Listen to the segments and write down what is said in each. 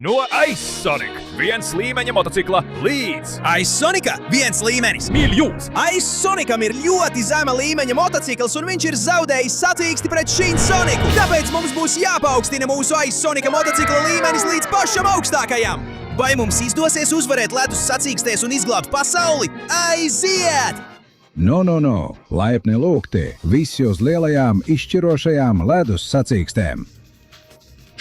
No Ice-Sonic 1 līmeņa motocikla līdz Ice-Sonica 1 līmenis. miljons. Ice-Sonicam ir ļoti zema līmeņa motocikls, un viņš ir zaudējis sacīksti pret Shin-Soniku. Tāpēc mums būs jāpaukstina mūsu Ice-Sonica motocikla līmenis līdz pašam augstākajam. Vai mums izdosies uzvarēt ledus sacīkstēs un izglābt pasauli? Aiziet! No, laipni lūgti visi uz lielajām izšķirošajām ledus sacīkstēm.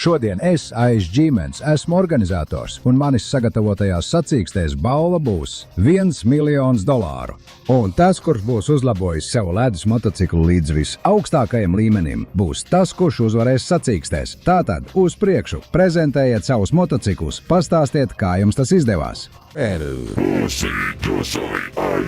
Šodien es, Aiz ģimenes, esmu organizators, un manis sagatavotajās sacīkstēs balva būs $1 miljons. Un tas, kurš būs uzlabojis savu ledus motociklu līdz visaugstākajam līmenim, būs tas, kurš uzvarēs sacīkstēs. Tātad, uz priekšu, prezentējiet savus motociklus, pastāstiet, kā jums tas izdevās. Sí, yo soy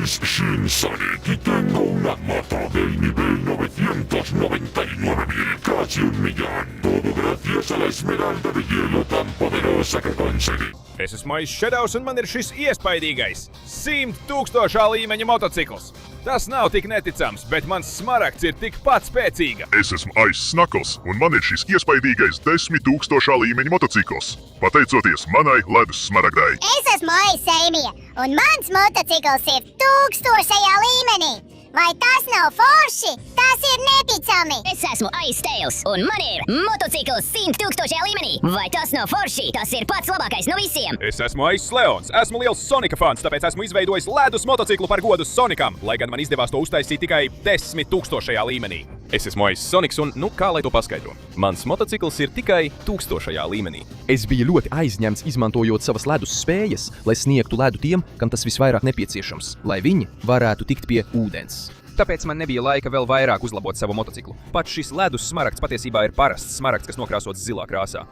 Ice Shin-Sonic y tengo una moto del nivel 999.000, casi 1 millón. Todo gracias a la esmeralda de hielo tan poderosa que conseguí. Es esmu Ice Shadows, un man ir šis iespaidīgais 100,000 līmeņa motocikls. Tas nav tik neticams, bet mans smaragds ir tikpat spēcīga. Es esmu Ice Knuckles, un man ir šis iespaidīgais 10,000 līmeņa motocikls. Pateicoties manai ledus smaragdai. Es esmu Aizsēmija, un mans motocikls ir 1000. līmenī. Vai tas nav forši? Tas ir neticami! Es esmu Ice Tails, un man ir motocikls 100,000 līmenī. Vai tas nav forši? Tas ir pats labākais no visiem. Es esmu Ice Leons, esmu liels Sonika fans, tāpēc esmu izveidojis ledus motociklu par godu Sonikam, lai gan man izdevās to uztaisīt tikai 10,000 līmenī. Es esmu Ice Sonics, un kā lai to paskaidro? Mans motocikls ir tikai 1000. līmenī. Es biju ļoti aizņemts, izmantojot savas ledus spējas, lai sniegtu ledu tiem, kam tas visvairāk nepieciešams, lai viņi varētu tikt pie ūdens. Tāpēc man nebija laika vēl vairāk uzlabot savu motociklu. Pats šis ledus smaragds patiesībā ir parasts smaragds, kas nokrāsots zilā krāsā.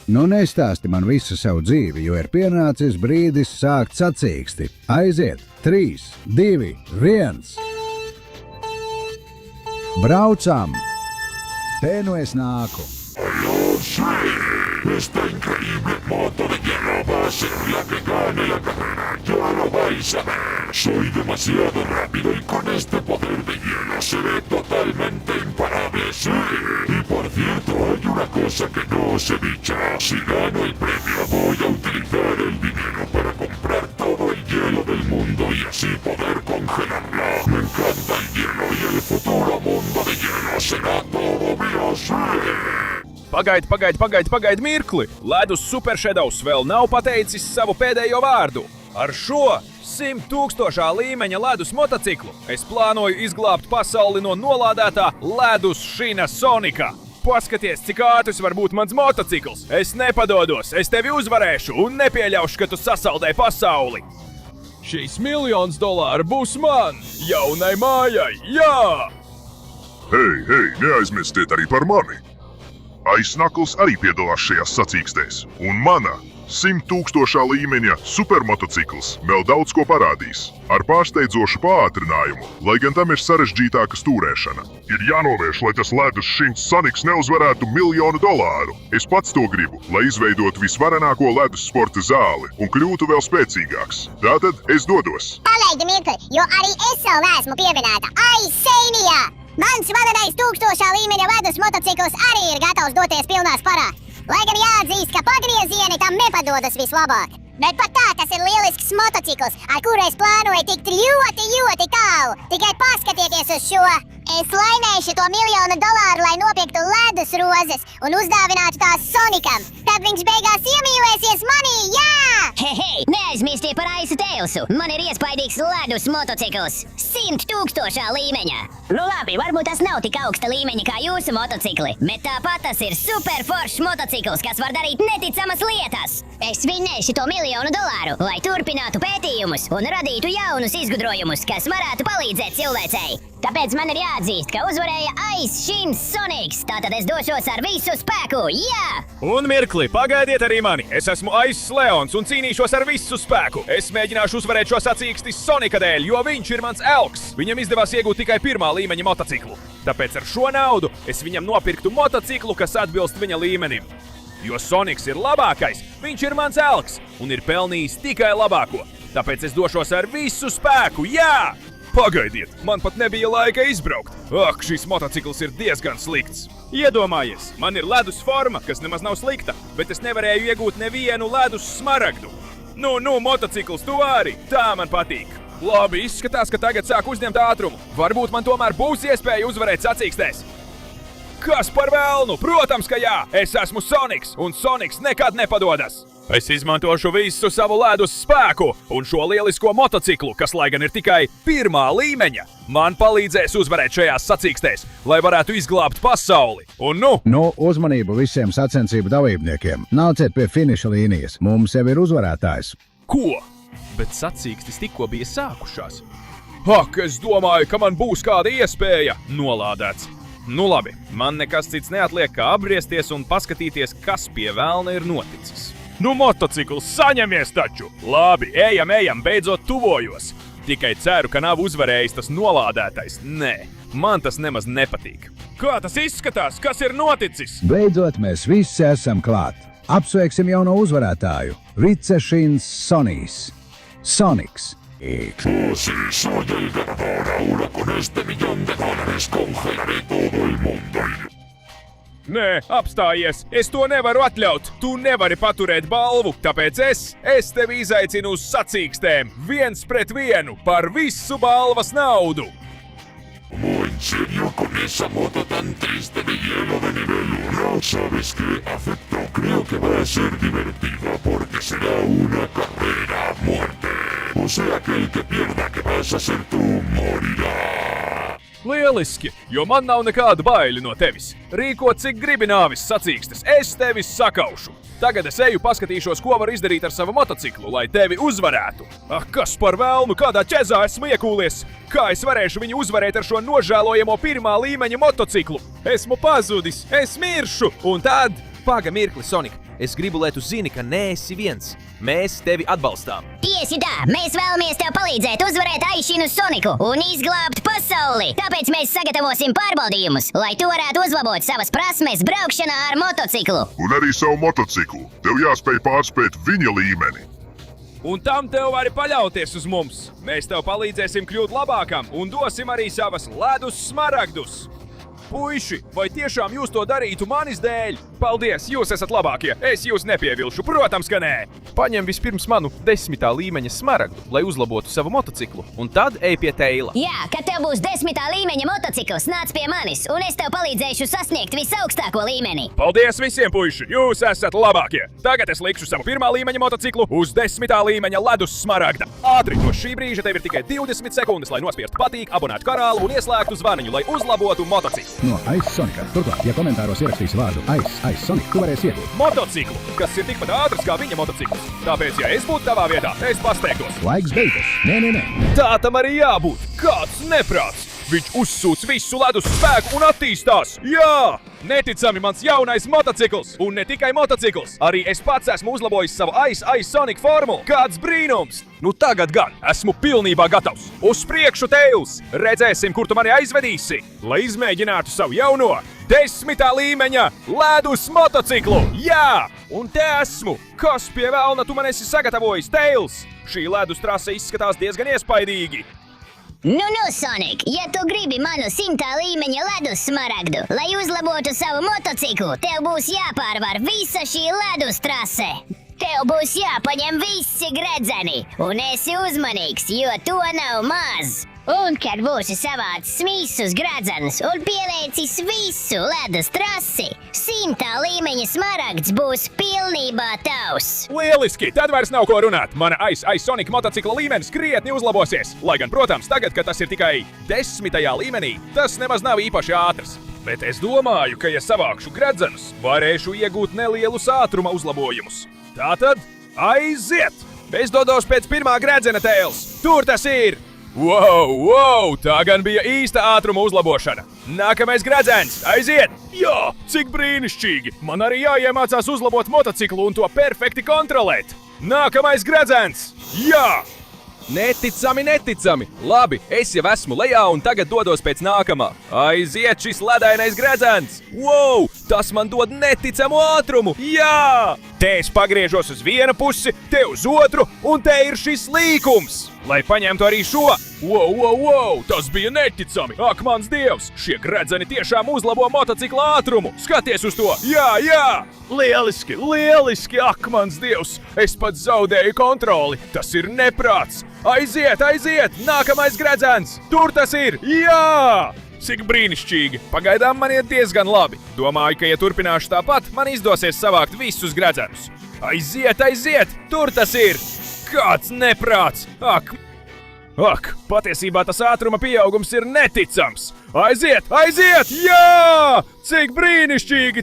Nu nestāsti man visu savu dzīvi, jo ir pienācis brīdis sākt sacīksti. Aiziet! 3, 2, 1! Braucam! Te nu es nāku! Esta increíble moto de hielo va a ser la que gane la carrera. Ya lo vais a ver. Soy demasiado rápido y con este poder de hielo seré totalmente imparable. Sí. Y por cierto, hay una cosa que no os he dicho. Si gano el premio, voy a utilizar el dinero para comprar todo el hielo del mundo y así poder congelarlo. Me encanta el hielo y el futuro mundo de hielo será todo mío. Sí. Pagaid mirkli! Ledus Super Shadows vēl nav pateicis savu pēdējo vārdu. Ar šo 100,000 līmeņa ledus motociklu es plānoju izglābt pasauli no nolādētā ledus Shina Sonika. Paskaties, cik ātrs var būt mans motocikls! Es nepadodos, es tevi uzvarēšu un nepieļaušu, ka tu sasaldē pasauli! Šīs $1 miljons būs man, jaunai mājai, jā! Hei, neaizmirstiet arī par mani! Ice Knuckles arī piedalās šajās sacīkstēs, un mana 100,000 līmeņa supermotocikls vēl daudz ko parādīs. Ar pārsteidzošu pātrinājumu, lai gan tam ir sarežģītāka stūrēšana. Ir jānovērš, lai tas ledus Shin-Sonics neuzvarētu $1 miljonu. Es pats to gribu, lai izveidotu visvarenāko ledus sporta zāli un kļūtu vēl spēcīgāks. Tātad es dodos. Pagaidi mirkli, jo arī es vēl neesmu pievienāta Aizsēmijā! Mans varenais 1000. līmeņa ledus motocikls arī ir gatavs doties pilnā sparā. Lai gan jāatzīst, ka pagriezieni tam nepadodas vislabāk. Bet pat tā tas ir lielisks motocikls, ar kuru es plānoju tikt ļoti tālu. Tikai paskatieties uz šo! Es laimēšu to $1 miljonu, lai nopirktu ledus rozes un uzdāvinātu tās Sonikam. Tad viņš beigās iemīlēsies manī, jā! Hei, neaizmirstiet par Ice Tailsu. Man ir iespaidīgs ledus motocikls 100,000 līmeņa. Nu labi, varbūt tas nav tik augsta līmeņa kā jūsu motocikli, bet tāpat tas ir super foršs motocikls, kas var darīt neticamas lietas. Es vinnēšu to $1 miljonu, lai turpinātu pētījumus un radītu jaunus izgudrojumus, kas varētu palīdzēt cilvēcei. Tāpēc man ir jāatzīst, ka uzvarēja Ice Shin-Sonics, tātad es došos ar visu spēku, jā! Un mirkli, pagaidiet arī mani! Es esmu Ice Leons un cīnīšos ar visu spēku! Es mēģināšu uzvarēt šo sacīksti Sonika dēļ, jo viņš ir mans elks! Viņam izdevās iegūt tikai 1. līmeņa motociklu. Tāpēc ar šo naudu es viņam nopirktu motociklu, kas atbilst viņa līmenim. Jo Sonics ir labākais, viņš ir mans elks un ir pelnījis tikai labāko. Tāpēc es došos ar visu spēku, jā! Pagaidiet, man pat nebija laika izbraukt. Ak, šis motocikls ir diezgan slikts. Iedomājies, man ir ledus forma, kas nemaz nav slikta, bet es nevarēju iegūt nevienu ledus smaragdu. Nu, motocikls tu arī, tā man patīk. Labi, izskatās, ka tagad sāk uzņemt ātrumu. Varbūt man tomēr būs iespēja uzvarēt sacīkstēs. Kas par velnu? Protams, ka jā! Es esmu Soniks, un Soniks nekad nepadodas! Es izmantošu visu savu ledus spēku un šo lielisko motociklu, kas, lai gan ir tikai 1. līmeņa, man palīdzēs uzvarēt šajās sacīkstēs, lai varētu izglābt pasauli. Un Nu, uzmanību visiem sacensību dalībniekiem. Nāciet pie finiša līnijas. Mums jau ir uzvarētājs. ko? Bet sacīkstes tikko bija sākušās. Ak, es domāju, ka man būs kāda iespēja nolādēts. Nu labi, man nekas cits neatliek, kā apgriezties un paskatīties, kas pie velna ir noticis. Nu, motocikls, saņemies taču! Labi, ejam, beidzot tuvojos. Tikai ceru, ka nav uzvarējis tas nolādētais. Nē, man tas nemaz nepatīk. Kā tas izskatās? Kas ir noticis? Beidzot, mēs visi esam klāt. Apsveiksim jauno uzvarētāju. Ricešins Sonijs. Soniks. Sí, soy el ganador. Ahora con este $1,000,000 congelaré todo el mundo. Nē, apstājies! Es to nevaru atļaut! Tu nevari paturēt balvu, tāpēc es tevi izaicinu uz sacīkstēm 1 pret 1 par visu balvas naudu! ¿Cómo en serio con esa moto tan triste de hielo de nivel 1? ¿Sabes qué? Acepto, creo que va a ser divertida porque será una carrera a muerte. O sea que el que pierda que vas a ser tú morirá. Lieliski, jo man nav nekāda baili no tevis. Rīko cik gribi nāvis sacīkstes, es tevi sakaušu. Tagad es eju paskatīšos, ko var izdarīt ar savu motociklu, lai tevi uzvarētu. Ah, kas par velnu, kādā ķezā esmu iekūlies? Kā es varēšu viņu uzvarēt ar šo nožēlojamo 1. līmeņa motociklu? Esmu pazudis, es miršu, un tad... Paga mirkli, Sonik. Es gribu, lai tu zini, ka neesi viens. Mēs tevi atbalstām. Tieši tā, mēs vēlamies tev palīdzēt uzvarēt Aishinu Soniku un izglābt pasauli. Tāpēc mēs sagatavosim pārbaudījumus, lai tu varētu uzlabot savas prasmes braukšanā ar motociklu. Un arī savu motociklu. Tev jāspēj pārspēt viņa līmeni. Un tam tev vari paļauties uz mums. Mēs tev palīdzēsim kļūt labākam un dosim arī savas ledus smaragdus. Puiši, vai tiešām jūs to darītu manis dēļ? Paldies, jūs esat labākie. Es jūs nepievilšu, protams, ka nē. Paņem vispirms manu 10. līmeņa smaragdu, lai uzlabotu savu motociklu, un tad ej pie Teila. Jā, kad tev būs 10. līmeņa motocikls, nāc pie manis, un es tev palīdzēšu sasniegt visaugstāko līmeni. Paldies visiem, puiši! Jūs esat labākie! Tagad es likšu savu 1. līmeņa motociklu uz 10. līmeņa ledus smaragda. Ātri, no šī brīža tev ir tikai 20 sekundes, lai nospiestu patīk, abonētu kanālu un ieslēgtu zvaniņu, lai uzlabotu motociklu. No Ice Sonika. Turklāt, ja komentāros ierakstīs vārdu Ice Sonic, tu varēsi iegūt Motociklu, kas ir tikpat ātrs kā viņa motocikls. Tāpēc, ja es būtu tavā vietā, es pasteigtos. Laiks beigas. Nē. Tā tam arī jābūt. Kāds neprāts! Viņš uzsūc visu ledus spēku un attīstās. Jā! Neticami mans jaunais motocikls! Un ne tikai motocikls, arī es pats esmu uzlabojis savu Ice Sonic formulu. Kāds brīnums! Nu tagad gan esmu pilnībā gatavs. Uz priekšu, Tails! Redzēsim, kur tu mani aizvedīsi, lai izmēģinātu savu jauno 10. līmeņa ledus motociklu. Jā! Un te esmu! Kas pie velna tu man esi sagatavojis, Tails? Šī ledus trase izskatās diezgan iespaidīgi. Nu, Sonic, ja tu gribi manu 100. līmeņa ledus smaragdu, lai uzlabotu savu motociklu, tev būs jāpārvar visa šī ledus trase. Tev būs jāpaņem visi gredzeni, un esi uzmanīgs, jo to nav maz. Un, kad būsi savācis visus gredzenus un pieliecis visu ledus trasi, 100. līmeņa smaragds būs pilnībā tavs. Lieliski! Tad vairs nav ko runāt. Mana Ice Sonic motocikla līmenis krietni uzlabosies. Lai gan, protams, tagad, kad tas ir tikai 10. līmenī, tas nemaz nav īpaši ātrs. Bet es domāju, ka, ja savākšu gredzenus, varēšu iegūt nelielus ātruma uzlabojumus. Tātad, aiziet! Es dodos pēc 1. gredzena, Tails. Tur tas ir! Wow! Tā gan bija īsta ātruma uzlabošana. Nākamais gredzens, aiziet! Jā, cik brīnišķīgi! Man arī jāiemācās uzlabot motociklu un to perfekti kontrolēt. Nākamais gredzens! Jā! Neticami! Labi, es jau esmu lejā un tagad dodos pēc nākamā. Aiziet šis ledainais gredzens! Wow! Tas man dod neticamu ātrumu! Jā! Te es pagriežos uz vienu pusi, te uz otru, un te ir šis līkums! lai paņemtu arī šo. Wow, tas bija neticami! Ak, mans dievs! Šie gredzeni tiešām uzlabo motocikla ātrumu! Skaties uz to! Jā! Lieliski! Ak, mans dievs! Es pat zaudēju kontroli! Tas ir neprāts! Aiziet! Nākamais gredzens! Tur tas ir! Jā! Cik brīnišķīgi! Pagaidām man iet diezgan labi. Domāju, ka, ja turpināšu tāpat, man izdosies savākt visus gredzenus. Aiziet! Tur tas ir! Kāds neprāts! Ak, patiesībā tas ātruma pieaugums ir neticams! Aiziet! Jā! Cik brīnišķīgi!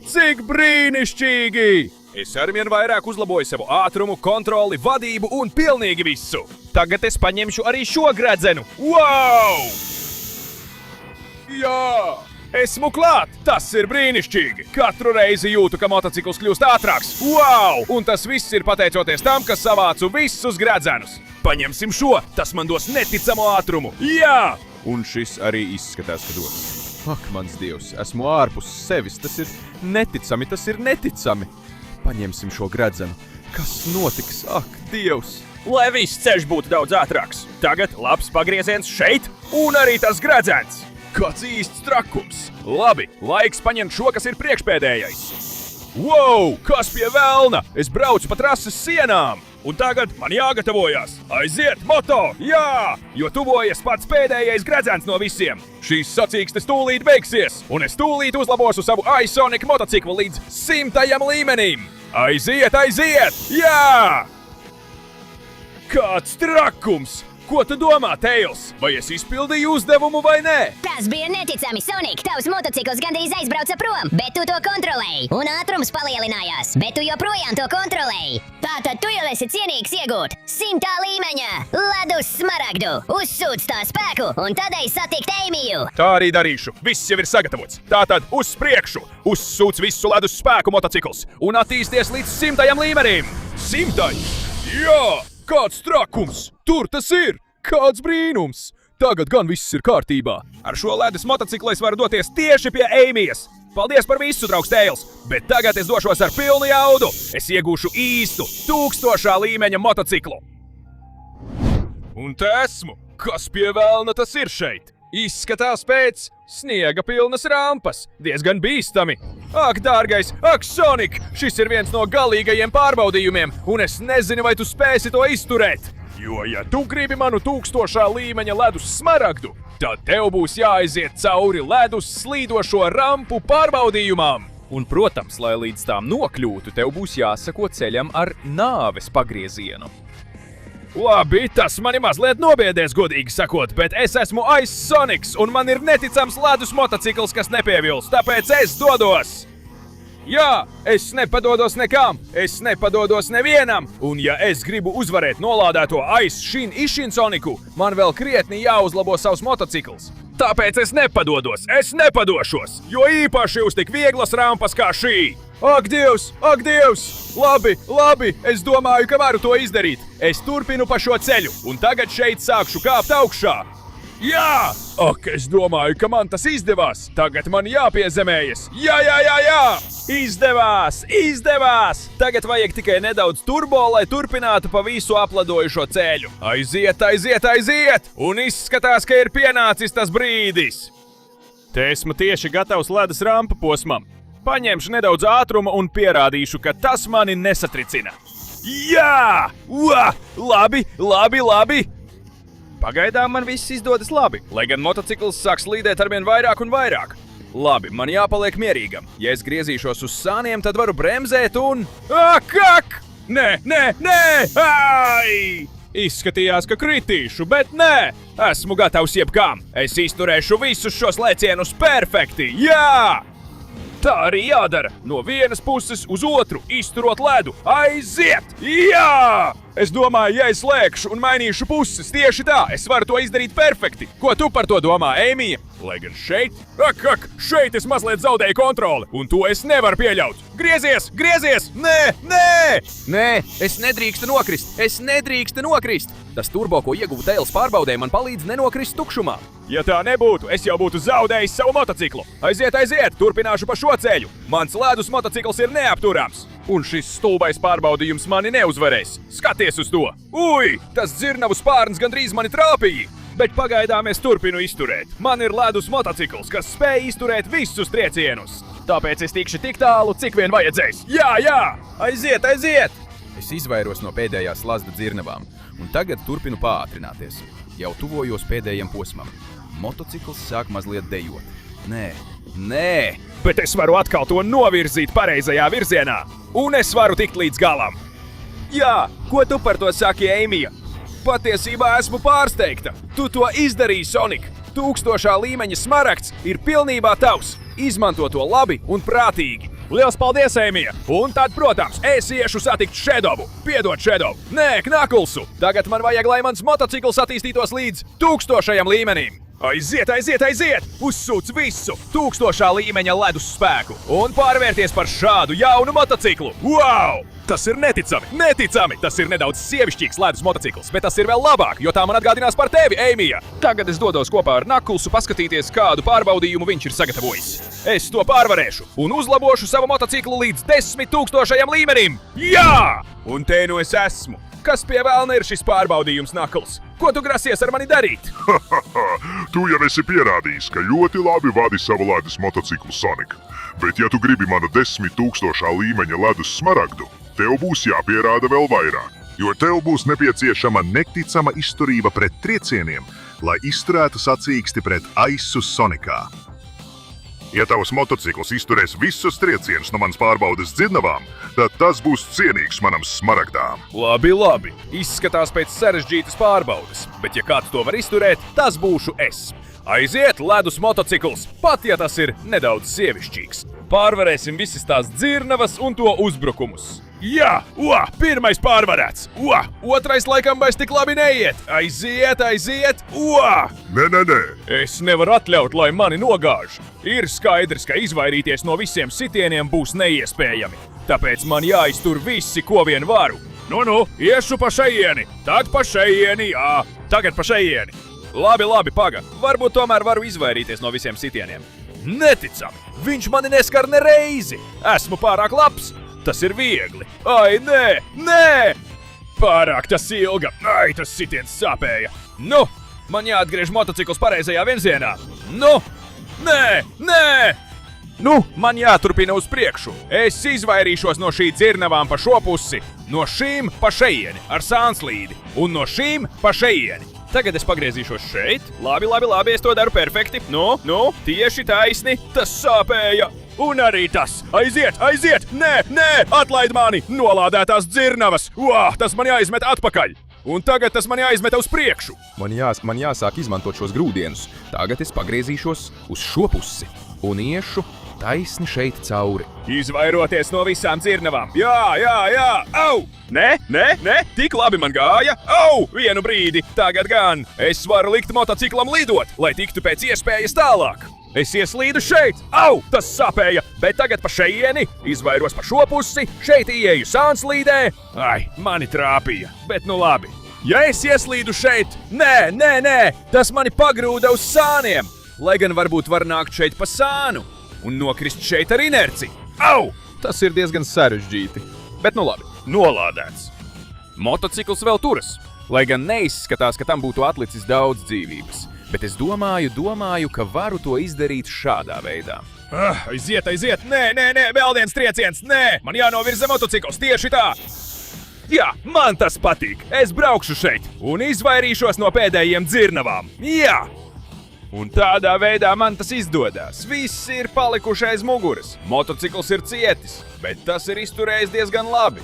Es arvien vairāk uzlaboju savu ātrumu, kontroli, vadību un pilnīgi visu. Tagad es paņemšu arī šo gredzenu. Wow! Jā! Esmu klāt! Tas ir brīnišķīgi! Katru reizi jūtu, ka motocikls kļūst ātrāks. Wow! Un tas viss ir pateicoties tam, ka savācu visus gredzenus. Paņemsim šo! Tas man dos neticamu ātrumu! Jā! Un šis arī izskatās, ka dos. Ak, mans dievs, esmu ārpus sevis. Tas ir neticami. Paņemsim šo gredzenu. Kas notiks? Ak, dievs! Lai viss ceļš būtu daudz ātrāks. Tagad labs pagrieziens šeit un arī tas gredzens. Kāds īsts trakums! Labi, laiks paņemt šo, kas ir priekšpēdējais. Wow, kas pie velna? Es braucu pa trases sienām! Un tagad man jāgatavojās. Aiziet, moto! Jā! Jo tuvojas pats pēdējais gredzens no visiem. Šīs sacīkstes tūlīt beigsies, un es tūlīt uzlabošu savu iSonic motociklu līdz 100. līmenim. Aiziet! Jā! Kāds trakums! Ko tu domā, Tails? Vai es izpildīju uzdevumu vai nē? Tas bija neticami, Sonic! Tavs motocikls gandrīz aizbrauca prom, bet tu to kontrolēji. Un ātrums palielinājās, bet tu joprojām to kontrolēji. Tātad tu jau esi cienīgs iegūt 100. līmeņa ledus smaragdu. Uzsūc tā spēku un tad ej satikt Eimiju. Tā arī darīšu. Viss jau ir sagatavots. Tātad uz priekšu. Uzsūc visu ledus spēku motocikls un attīsties līdz 100. līmenim. 100! Jā! Kāds trakums! Tur tas ir! Kāds brīnums! Tagad gan viss ir kārtībā. Ar šo ledus motociklu es varu doties tieši pie Eimijas. Paldies par visu, draugs Tails! Bet tagad es došos ar pilnu jaudu. Es iegūšu īstu 1000. līmeņa motociklu. Un te esmu! Kas pie velna tas ir šeit? Izskatās pēc sniega pilnas rampas. Diezgan bīstami. Ak, dārgais! Ak, Sonic! Šis ir viens no galīgajiem pārbaudījumiem, un es nezinu, vai tu spēsi to izturēt. Jo, ja tu gribi manu 1000. līmeņa ledus smaragdu, tad tev būs jāaiziet cauri ledus slīdošo rampu pārbaudījumam. Un, protams, lai līdz tām nokļūtu, tev būs jāsako ceļam ar nāves pagriezienu. Labi, tas mani mazliet nobiedēs, godīgi sakot, bet es esmu iSonic, un man ir neticams ledus motocikls, kas nepievils, tāpēc es dodos! Jā, es nepadodos nekam, es nepadodos nevienam, un ja es gribu uzvarēt nolādēto Ice Soniku, man vēl krietni jāuzlabo savs motocikls. Tāpēc es nepadošos, jo īpaši uz tik vieglas rampas kā šī. Ak, Dievs! Labi, es domāju, ka varu to izdarīt. Es turpinu pa šo ceļu, un tagad šeit sākšu kāpt augšā. Jā! Ak, es domāju, ka man tas izdevās. Tagad man jāpiezemējas. Jā! Izdevās! Tagad vajag tikai nedaudz turbo, lai turpinātu pa visu apladojušo ceļu. Aiziet! Un izskatās, ka ir pienācis tas brīdis. Te esmu tieši gatavs ledus rampa posmam. Paņemšu nedaudz ātruma un pierādīšu, ka tas mani nesatricina. Jā! Labi! Pagaidām man viss izdodas labi, lai gan motocikls sāk slīdēt arvien vairāk un vairāk. Labi, man jāpaliek mierīgam. Ja es griezīšos uz sāniem, tad varu bremzēt un... Ak! Nē! Ai! Izskatījās, ka kritīšu, bet nē! Esmu gatavs jebkām. Es izturēšu visus šos lēcienus perfekti. Jā! Tā arī jādara. No vienas puses uz otru, izturot ledu. Aiziet! Jā! Es domāju, ja es lēkšu un mainīšu puses tieši tā, es varu to izdarīt perfekti. Ko tu par to domā, Eimija? Lai gan šeit, šeit es mazliet zaudēju kontroli, un to es nevaru pieļaut. Griezies! Nē, es nedrīkstu nokrist! Tas turbo, ko ieguvu Tails pārbaudē, man palīdz nenokrist tukšumā. Ja tā nebūtu, es jau būtu zaudējis savu motociklu. Aiziet, turpināšu pa šo ceļu. Mans ledus motocikls ir neapturams. Un šis stulbais pārbaudījums mani neuzvarēs. Skaties uz to! Ui, tas dzirnavu spārns gandrīz mani trāpīja! Bet pagaidām es turpinu izturēt. Man ir ledus motocikls, kas spēj izturēt visus triecienus. Tāpēc es tikšu tik tālu, cik vien vajadzēs. Jā! Aiziet! Es izvairos no pēdējās lazda dzirnavām, un tagad turpinu pātrināties. Jau tuvojos pēdējiem posmam. Motocikls sāk mazliet dejot. Nē! Bet es varu atkal to novirzīt pareizajā virzienā, un es varu tikt līdz galam. Jā, ko tu par to saki, Eimija? Patiesībā esmu pārsteigta. Tu to izdarīji, Sonic. 1000. līmeņa smaragds ir pilnībā tavs. Izmanto to labi un prātīgi. Liels paldies, Eimija! Un tad, protams, es iešu satikt Shadowu. Piedod, Shadow! Nē, Knucklesi! Tagad man vajag, lai mans motocikls attīstītos līdz 1000. līmenim. Aiziet! Uzsūc visu 1000. līmeņa ledus spēku un pārvērties par šādu jaunu motociklu! Wow! Tas ir neticami! Tas ir nedaudz sievišķīgs ledus motocikls, bet tas ir vēl labāk, jo tā man atgādinās par tevi, Eimija! Tagad es dodos kopā ar Knucklesi paskatīties, kādu pārbaudījumu viņš ir sagatavojis. Es to pārvarēšu un uzlabošu savu motociklu līdz 10 000. līmenim! Jā! Un te nu es esmu! Kas pie vēlna ir šis pārbaudījums, Knucklesi? Ko tu grasies ar mani darīt? Tu jau esi pierādījis, ka ļoti labi vadi savu ledus motociklu, Sonic. Bet ja tu gribi mana 10 000. līmeņa ledus smaragdu, tev būs jāpierāda vēl vairāk. Jo tev būs nepieciešama neticama izturība pret triecieniem, lai izturētu sacīksti pret aisu Sonicā. Ja tavs motocikls izturēs visus triecienus no manas pārbaudes dzirnavām, tad tas būs cienīgs manam smaragdām. Labi. Izskatās pēc sarežģītas pārbaudes, bet ja kāds to var izturēt, tas būšu es. Aiziet, ledus motocikls, pat ja tas ir nedaudz sievišķīgs. Pārvarēsim visas tās dzirnavas un to uzbrukumus. Jā, pirmais pārvarēts. Otrais laikam vairs tik labi neiet. Aiziet. Nē. Es nevaru atļaut, lai mani nogāž. Ir skaidrs, ka izvairīties no visiem sitieniem būs neiespējami. Tāpēc man jāiztur visi, ko vien varu. Nu, iešu pa šeieni. Tad pa šeieni, jā. Tagad pa šeieni. Labi, paga. Varbūt tomēr varu izvairīties no visiem sitieniem. Neticami! Viņš mani neskar ne reizi! Esmu pārāk labs! Tas ir viegli! Ai, nē! Pārāk tas ilga! Ai, tas sitiens sāpēja! Nu, man jāatgriež motocikls pareizajā virzienā! Nu! Nē! Nu, man jāturpina uz priekšu! Es izvairīšos no šī dzirnavām pa šo pusi, no šīm pa šeieni ar sānslīdi un no šīm pa šeieni. Tagad es pagriezīšos šeit. Labi, es to daru perfekti. Nu, tieši taisni. Tas sāpēja. Un arī tas. Aiziet! Nē, atlaid mani! Nolādētās dzirnavas! Tas man jāizmet atpakaļ! Un tagad tas man jāizmet uz priekšu! Man jāsāk izmantot šos grūdienus. Tagad es pagriezīšos uz šo pusi un iešu taisni šeit cauri. Izvairoties no visām dzirnavām. Jā! Au! Nē, tik labi man gāja. Au! Vienu brīdi, tagad gan. Es varu likt motociklam lidot, lai tiktu pēc iespējas tālāk. Es ieslīdu šeit. Au! Tas sāpēja, bet tagad pa šeieni, izvairos pa šo pusi, šeit ieeju sānslīdē. Ai, mani trāpīja, bet nu labi. Ja es ieslīdu šeit, nē, tas mani pagrūda uz sāniem. Lai gan varbūt var nākt šeit pa sānu un nokrist šeit ar inerci. Au! Tas ir diezgan sarežģīti. Bet nu labi, nolādēts. Motocikls vēl turas, lai gan neizskatās, ka tam būtu atlicis daudz dzīvības. Bet es domāju, ka varu to izdarīt šādā veidā. Aiziet! Nē, vēl viens trieciens! Nē, man jānovirza motocikls tieši tā! Jā, man tas patīk! Es braukšu šeit un izvairīšos no pēdējiem dzirnavām! Jā! Un tādā veidā man tas izdodas. Viss ir palikuši aiz muguras. Motocikls ir cietis, bet tas ir izturējis diezgan labi.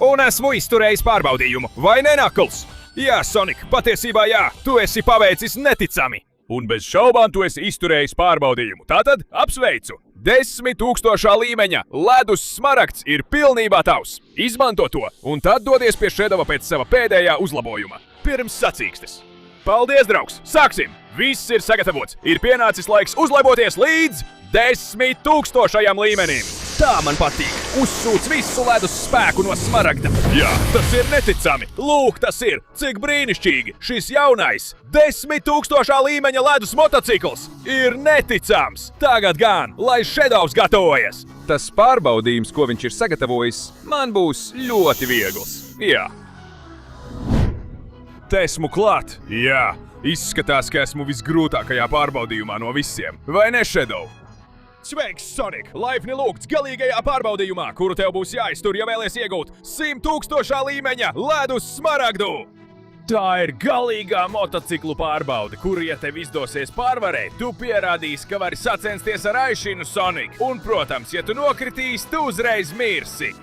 Un esmu izturējis pārbaudījumu, vai ne, Knucklesi? Jā, Sonic, patiesībā jā, tu esi paveicis neticami. Un bez šaubām tu esi izturējis pārbaudījumu. Tātad apsveicu! 10 000. līmeņa ledus smaragds ir pilnībā tavs. Izmanto to, un tad dodies pie Shadowa pēc sava pēdējā uzlabojuma. Pirms sacīkstes. Paldies, draugs! Sāksim! Viss ir sagatavots! Ir pienācis laiks uzlaboties līdz 10 000 līmenim! Tā man patīk! Uzsūc visu ledus spēku no smaragda! Jā, tas ir neticami! Lūk, tas ir! Cik brīnišķīgi! Šis jaunais 10 000 līmeņa ledus motocikls ir neticams! Tagad gan, lai Shadows gatavojas! Tas pārbaudījums, ko viņš ir sagatavojis, man būs ļoti viegls. Jā. Te esmu klāt! Jā, izskatās, ka esmu visgrūtākajā pārbaudījumā no visiem. Vai ne, Shadow? Sveiks, Sonic! Laipni lūgts galīgajā pārbaudījumā, kuru tev būs jāiztur, ja vēlies iegūt 100 000 līmeņa ledus smaragdu! Tā ir galīgā motociklu pārbaude, kuru, ja tev izdosies pārvarēt, tu pierādīsi, ka vari sacensties ar Aishinu, Sonic. Un, protams, ja tu nokritīs, tu uzreiz mirsi.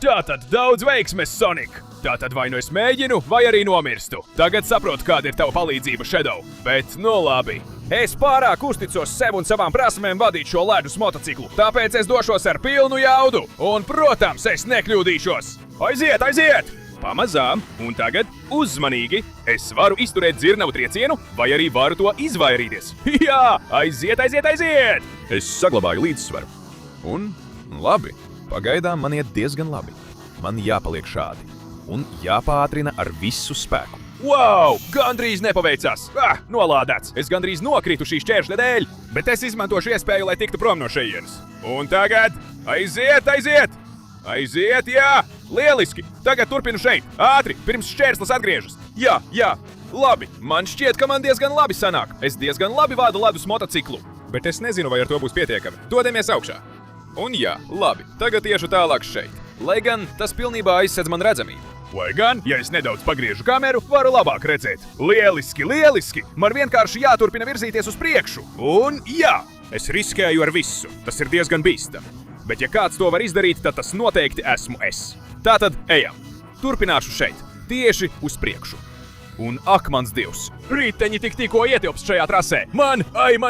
Tātad daudz veiksmes, Sonic! Tātad vai nu es mēģinu, vai arī nomirstu. Tagad saprotu, kāda ir tava palīdzība, Shadow. Bet, nu labi. Es pārāk uzticos sev un savām prasmēm vadīt šo ledus motociklu. Tāpēc es došos ar pilnu jaudu. Un, protams, es nekļūdīšos. Aiziet, aiziet! Pamazām. Un tagad uzmanīgi. Es varu izturēt dzirnavu triecienu, vai arī varu to izvairīties. Jā, aiziet, aiziet, aiziet! Es saglabāju līdzsvaru. Un, labi. Pagaidām man iet diezgan labi. Man jāpaliek šādi. Un jāpātrina ar visu spēku. Wow! Gandrīz nepaveicās! Nolādēts! Es gandrīz nokritu šī šķēršļa dēļ, bet es izmantošu iespēju, lai tiktu prom no šejienes. Un tagad aiziet, aiziet! Aiziet, jā! Lieliski! Tagad turpinu šeit! Ātri! Pirms šķērslis atgriežas! Jā, jā! Labi! Man šķiet, ka man diezgan labi sanāk. Es diezgan labi vādu ledus motociklu. Bet es nezinu, vai ar to būs pietiekami. Dodamies augšā! Un jā, labi, tagad iešu tālāk šeit. Lai gan tas pilnībā aizsedz man redzamību. Lai gan, ja es nedaudz pagriežu kameru, varu labāk redzēt. Lieliski, lieliski! Man vienkārši jāturpina virzīties uz priekšu. Un jā, es riskēju ar visu. Tas ir diezgan bīstami. Bet ja kāds to var izdarīt, tad tas noteikti esmu es. Tātad ejam. Turpināšu šeit, tieši uz priekšu. Un ak, mans Dievs! Riteņi tikko ietilps šajā trasē. Man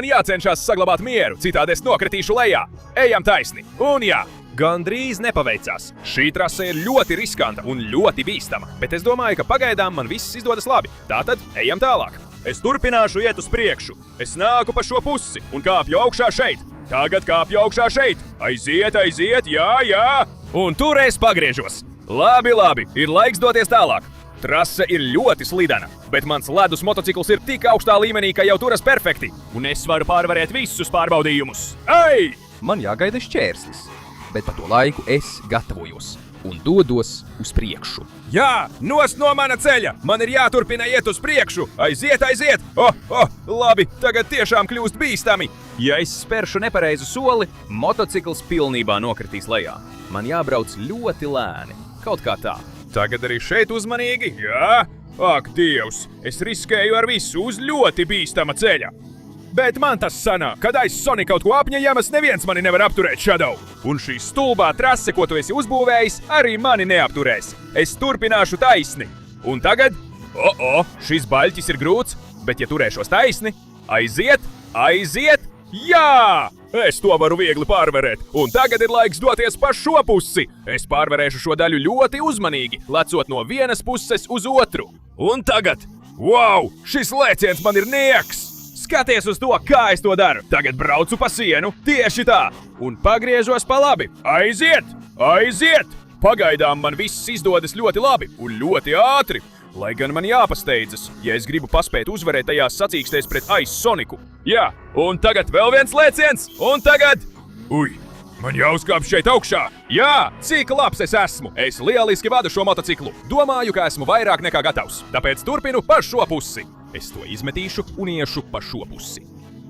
jācenšas saglabāt mieru, citādi es nokritīšu lejā. Ejam taisni. Un jā, gandrīz nepaveicās. Šī trase ir ļoti riskanta un ļoti bīstama, bet es domāju, ka pagaidām man viss izdodas labi. Tātad ejam tālāk. Es turpināšu iet uz priekšu. Es nāku pa šo pusi un kāpju augšā šeit. Tagad kāpju augšā šeit. Aiziet, aiziet, jā, jā. Un tur es pagriežos. Labi, labi, ir laiks doties tālāk. Trase ir ļoti slidena, bet mans ledus motocikls ir tik augstā līmenī, ka jau turas perfekti. Un es varu pārvarēt visus pārbaudījumus. Ei! Man jāgaida šķērslis, bet pa to laiku es gatavojos un dodos uz priekšu. Jā, nost no mana ceļa! Man ir jāturpina iet uz priekšu! Aiziet, aiziet! Labi, tagad tiešām kļūst bīstami! Ja es spēršu nepareizu soli, motocikls pilnībā nokritīs lejā. Man jābrauc ļoti lēni, kaut kā tā. Tagad arī šeit uzmanīgi, jā? Ak, Dievs, es riskēju ar visu uz ļoti bīstama ceļa. Bet man tas sanāk, kad aiz Sonic kaut ko apņejamas, neviens mani nevar apturēt, Shadow. Un šī stulbā trase, ko tu esi uzbūvējis, arī mani neapturēs. Es turpināšu taisni. Un tagad, šis baļķis ir grūts, bet ja turēšos taisni, aiziet, aiziet, jā! Es to varu viegli pārvarēt, un tagad ir laiks doties pa šo pusi. Es pārvarēšu šo daļu ļoti uzmanīgi, lecot no vienas puses uz otru. Un tagad, wow, šis lēciens man ir nieks! Skaties uz to, kā es to daru. Tagad braucu pa sienu, tieši tā, un pagriežos pa labi. Aiziet, aiziet! Pagaidām man viss izdodas ļoti labi un ļoti ātri. Lai gan man jāpasteidzas, ja es gribu paspēt uzvarēt tajās sacīkstēs pret Ice Soniku. Jā, un tagad vēl viens lēciens, un tagad... Man jāuzkāp šeit augšā. Jā, cik labs es esmu. Es lieliski vadu šo motociklu. Domāju, ka esmu vairāk nekā gatavs. Tāpēc turpinu pa šo pusi. Es to izmetīšu un iešu pa šo pusi.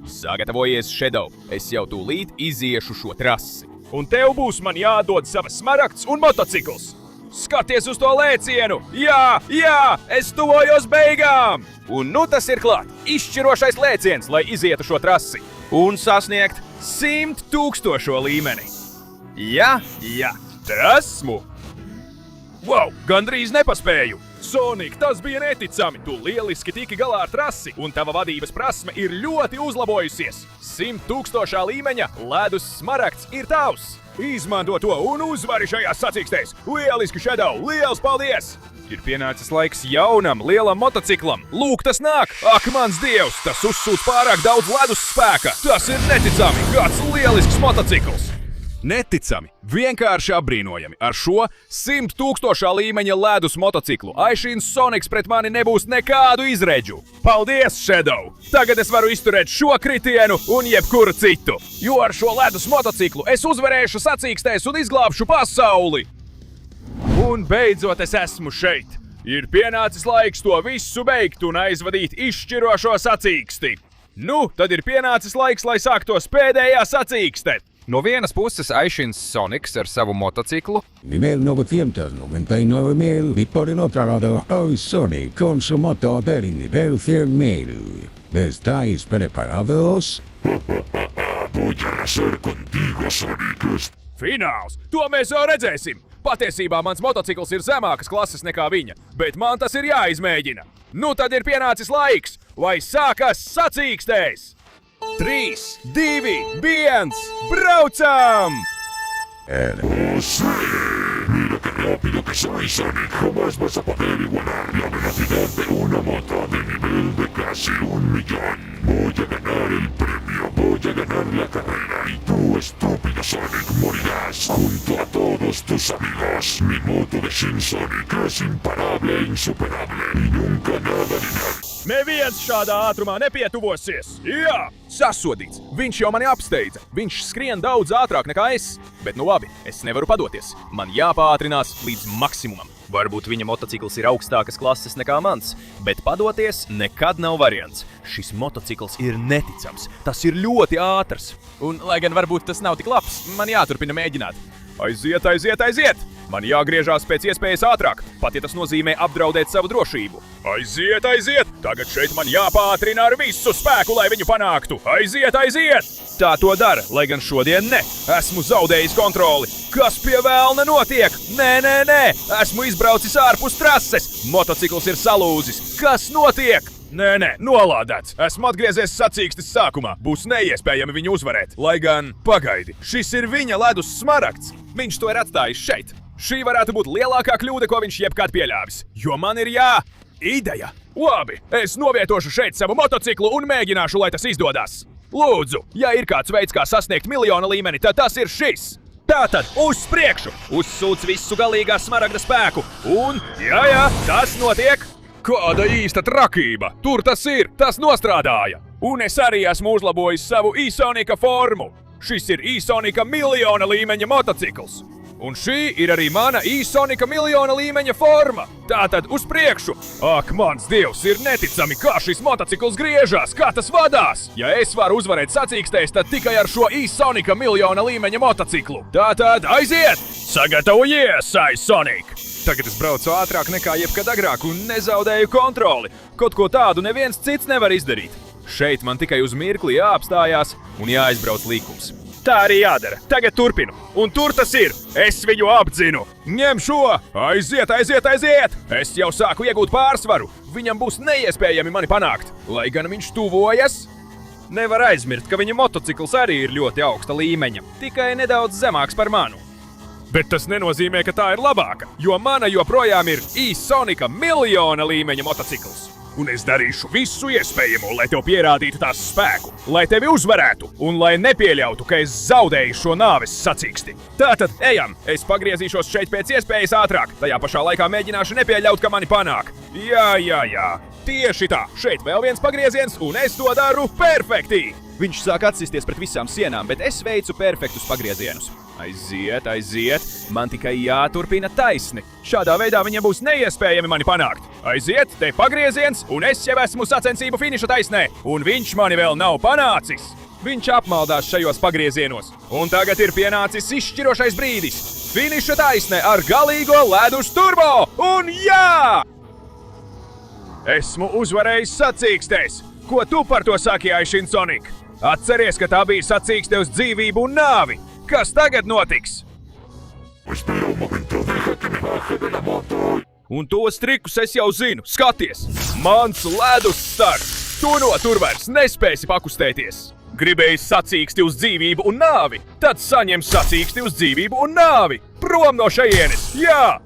Sagatavojies, Shadow. Es jau tūlīt iziešu šo trasi. Un tev būs man jādod savas smaragds un motocikls. Skaties uz to lēcienu! Jā, jā, es tuvojos beigām! Un nu tas ir klāt. Izšķirošais lēciens, lai izietu šo trasi. Un sasniegt 100 000 līmeni. Jā, jā, te esmu! Wow, gandrīz nepaspēju! Sonic, tas bija neticami! Tu lieliski tiki galā ar trasi, un tava vadības prasme ir ļoti uzlabojusies! 100 000 līmeņa ledus smaragds ir tavs! Izmanto to un uzvari šajās sacīkstēs! Lieliski, Shadow! Liels paldies! Ir pienācis laiks jaunam, lielam motociklam. Lūk, tas nāk! Ak, mans dievs! Tas uzsūc pārāk daudz ledus spēka! Tas ir neticami! Kāds lielisks motocikls! Neticami! Vienkārši apbrīnojami! Ar šo 100 000 līmeņa ledus motociklu Aishins Sonics pret mani nebūs nekādu izredžu! Paldies, Shadow! Tagad es varu izturēt šo kritienu un jebkuru citu! Jo ar šo ledus motociklu es uzvarēšu sacīkstēs un izglābšu pasauli! Un beidzot es esmu šeit! Ir pienācis laiks to visu beigt un aizvadīt izšķirošo sacīksti! Nu, tad ir pienācis laiks, lai sāktos pēdējā sacīkste! No vienas puses Aishins Sonics ar savu motociklu, 1999 y por el otro lado hoy Sonic con su moto del nivel 100.000. ¿Estáis preparados? Voy a arrasar contigo, Sonic. fināls! To mēs jau redzēsim! Patiesībā mans motocikls ir zemākas klases nekā viņa, bet man tas ir jāizmēģina! Nu tad ir pienācis laiks, lai sākas sacīkstēs! 3, 2, 1, braucam! ¡Oh, sí! Mira qué rápido que soy, Sonic. Jamás vas a poder igualar la velocidad de una moto de nivel de casi 1 millón. Voy a ganar el premio, voy a ganar la carrera y tú, estúpido Sonic, morirás junto a todos tus amigos. Mi moto de Shin Sonic es imparable e insuperable y nunca nada ni nada. Neviens šādā ātrumā nepietuvosies! Jā! Sasodīts! Viņš jau mani apsteidza! Viņš skrien daudz ātrāk nekā es! Bet nu labi, es nevaru padoties. Man jāpātrinās līdz maksimumam. Varbūt viņa motocikls ir augstākas klases nekā mans, bet padoties nekad nav variants. Šis motocikls ir neticams. Tas ir ļoti ātrs. Un, lai gan varbūt tas nav tik labs, man jāturpina mēģināt. Aiziet, aiziet, aiziet! Man jāgriežās pēc iespējas ātrāk, pat ja tas nozīmē apdraudēt savu drošību. Aiziet, aiziet! Tagad šeit man jāpātrina ar visu spēku, lai viņu panāktu. Aiziet, aiziet! Tā to dara, lai gan šodien ne. Esmu zaudējis kontroli. Kas pie vēlna notiek? Nē! Esmu izbraucis ārpus trases. Motocikls ir salūzis. Kas notiek? Nē, nolādēts. Esmu atgriezies sacīkstes sākumā. Būs neiespējami viņu uzvarēt. Lai gan, pagaidi, šis ir viņa ledus smaragds. Viņš to ir atstājis šeit. Šī varētu būt lielākā kļūda, ko viņš jebkad pieļāvis. Jo man ir ideja. Labi, es novietošu šeit savu motociklu un mēģināšu, lai tas izdodas. Lūdzu, ja ir kāds veids, kā sasniegt miljona līmeni, tad tas ir šis. Tātad, uz priekšu! Uzsūc visu galīgā smaragda spēku. Un, jā, tas notiek. Kāda īsta trakība! Tur tas ir! Tas nostrādāja! Un es arī esmu uzlabojis savu e-Sonika formu! Šis ir e-Sonika miljona līmeņa motocikls! Un šī ir arī mana e-Sonika miljona līmeņa forma! Tātad uz priekšu! Ak, mans dievs, ir neticami, kā šis motocikls griežās, kā tas vadās! Ja es varu uzvarēt sacīkstēs, tad tikai ar šo e-Sonika miljona līmeņa motociklu! Tātad aiziet! Sagatavojies, e-Sonik! Tagad es braucu ātrāk nekā jebkad agrāk un nezaudēju kontroli. Kaut ko tādu neviens cits nevar izdarīt. Šeit man tikai uz mirkli jāapstājās un jāizbrauc līkums. Tā arī jādara. Tagad turpinu. Un tur tas ir. Es viņu apdzinu. Ņem šo! Aiziet, aiziet, aiziet! Es jau sāku iegūt pārsvaru. Viņam būs neiespējami mani panākt. Lai gan viņš tuvojas. Nevar aizmirst, ka viņa motocikls arī ir ļoti augsta līmeņa. Tikai nedaudz zemāks par manu. Bet tas nenozīmē, ka tā ir labāka, jo mana joprojām ir e-Sonika miljona līmeņa motocikls. Un es darīšu visu iespējamo, lai tev pierādītu tās spēku, lai tevi uzvarētu un lai nepieļautu, ka es zaudēju šo nāves sacīksti. Tātad, ejam! Es pagriezīšos šeit pēc iespējas ātrāk, tajā pašā laikā mēģināšu nepieļaut, ka mani panāk. Jā. Tieši tā, šeit vēl viens pagrieziens un es to daru perfekti! Viņš sāk atsisties pret visām sienām, bet es veicu perfektus pagriezienus. Aiziet, man tikai jāturpina taisni. Šādā veidā viņam būs neiespējami mani panākt. Aiziet, te pagrieziens, un es jau esmu sacensību finiša taisnē, un viņš mani vēl nav panācis. Viņš apmaldās šajos pagriezienos, un tagad ir pienācis izšķirošais brīdis. Finiša taisne ar galīgo ledus turbo, un jā! Esmu uzvarējis sacīkstēs. Ko tu par to saki, Aishin Sonic? Atceries, ka tā bija sacīkste uz dzīvību un nāvi. Kas tagad notiks? Espera un momento, deja que me baje de la moto. Un tos trikus es jau zinu. Skaties! Mans ledus stars! Tu no tur vairs nespēsi pakustēties! Gribēji sacīksti uz dzīvību un nāvi, tad saņem sacīksti uz dzīvību un nāvi. Prom no šejienes, jā!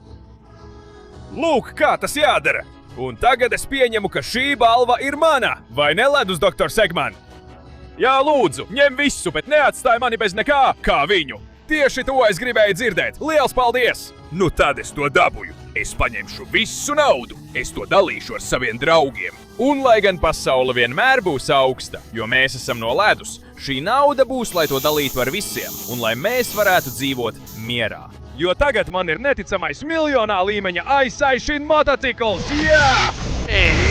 Lūk, kā tas jādara. Un tagad es pieņemu, ka šī balva ir mana, vai ne, ledus doktor Segman? Jā, lūdzu, ņem visu, bet neatstāj mani bez nekā, kā viņu. Tieši to es gribēju dzirdēt. Liels paldies! Nu tad es to dabūju. Es paņemšu visu naudu. Es to dalīšu ar saviem draugiem. Un lai gan pasaule vienmēr būs augsta, jo mēs esam no ledus, šī nauda būs, lai to dalītu ar visiem, un lai mēs varētu dzīvot mierā. Jo tagad man ir neticamais miljonā līmeņa Ice Motocikls! Jā!